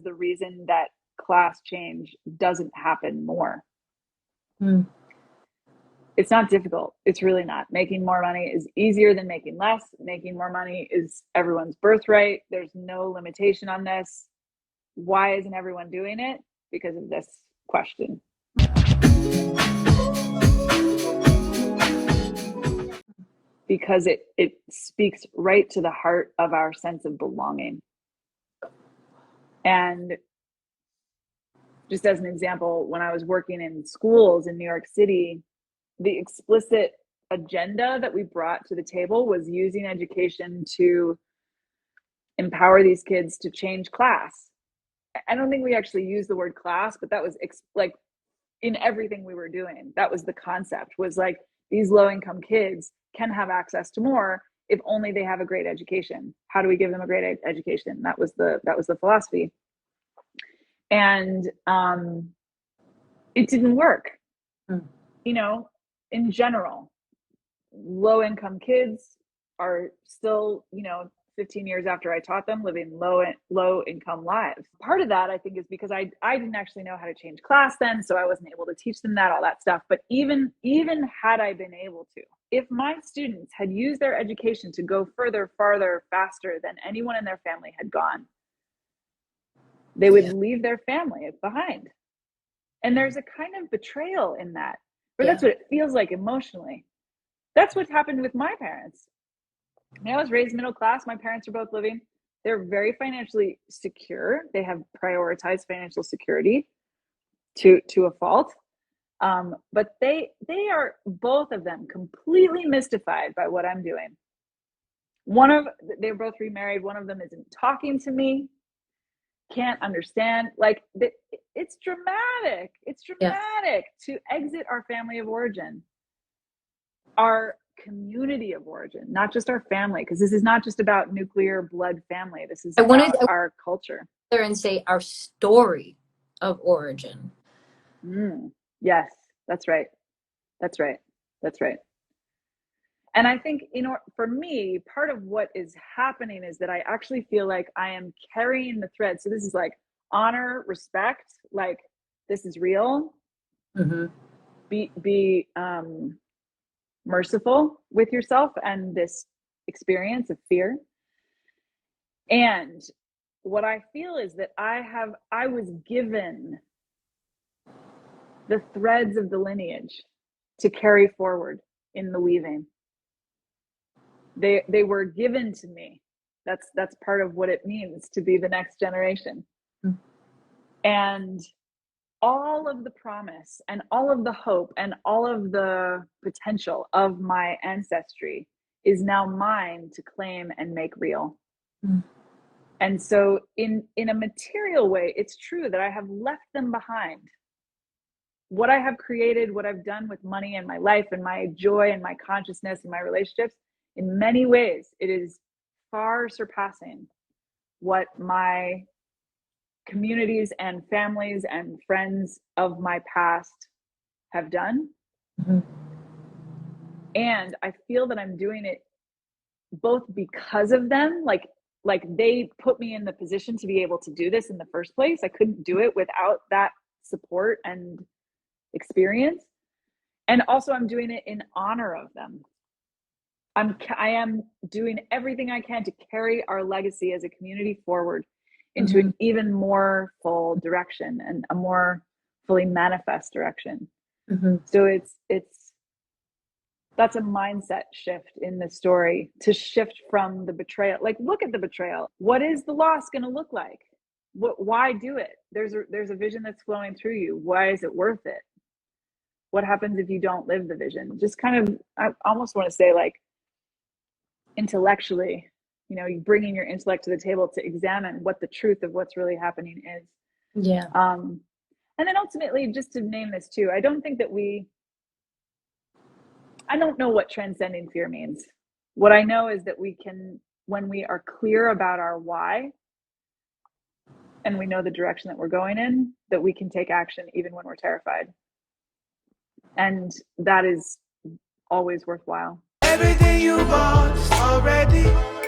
the reason that class change doesn't happen more. Mm. It's not difficult. It's really not. Making more money is easier than making less. Making more money is everyone's birthright. There's no limitation on this. Why isn't everyone doing it? Because of this question. Because it speaks right to the heart of our sense of belonging. And just as an example, when I was working in schools in New York City, the explicit agenda that we brought to the table was using education to empower these kids to change class. I don't think we actually used the word class, but that was like in everything we were doing. That was the concept, was like these low-income kids can have access to more if only they have a great education. How do we give them a great education? That was the philosophy. And it didn't work. You know, in general, low-income kids are still, 15 years after I taught them, living low income lives. Part of that, I think, is because I didn't actually know how to change class then, so I wasn't able to teach them all that stuff. But even had I been able to, if my students had used their education to go further, farther, faster than anyone in their family had gone, they would leave their family behind. And there's a kind of betrayal in that, or that's what it feels like emotionally. That's what happened with my parents. I was raised middle class. My parents are both living. They're very financially secure. They have prioritized financial security to a fault. But they are, both of them, completely mystified by what I'm doing. They're both remarried. One of them isn't talking to me, can't understand. Like, it's dramatic. It's dramatic to exit our family of origin, our community of origin, not just our family, because this is not just about nuclear blood family. This is about our culture. There and say our story of origin. Yes, that's right. And I think, for me, part of what is happening is that I actually feel like I am carrying the thread. So this is like honor, respect, like this is real. Mm-hmm. Be merciful with yourself and this experience of fear. And what I feel is that I was given the threads of the lineage to carry forward in the weaving. They were given to me. That's part of what it means to be the next generation. Mm-hmm. And all of the promise and all of the hope and all of the potential of my ancestry is now mine to claim and make real. Mm. And so in a material way, it's true that I have left them behind. What I have created, what I've done with money and my life and my joy and my consciousness and my relationships, in many ways, it is far surpassing what my communities and families and friends of my past have done. Mm-hmm. And I feel that I'm doing it both because of them, like they put me in the position to be able to do this in the first place. I couldn't do it without that support and experience. And also I'm doing it in honor of them. I am doing everything I can to carry our legacy as a community forward into an even more full direction and a more fully manifest direction. Mm-hmm. So that's a mindset shift in the story, to shift from the betrayal. Like, look at the betrayal. What is the loss going to look like? Why do it? There's a vision that's flowing through you. Why is it worth it? What happens if you don't live the vision? Just kind of, I almost want to say, like, intellectually, you bringing your intellect to the table to examine what the truth of what's really happening is. Yeah. And then ultimately, just to name this too, I don't know what transcending fear means. What I know is that we can, when we are clear about our why, and we know the direction that we're going in, that we can take action even when we're terrified. And that is always worthwhile. Everything you want already.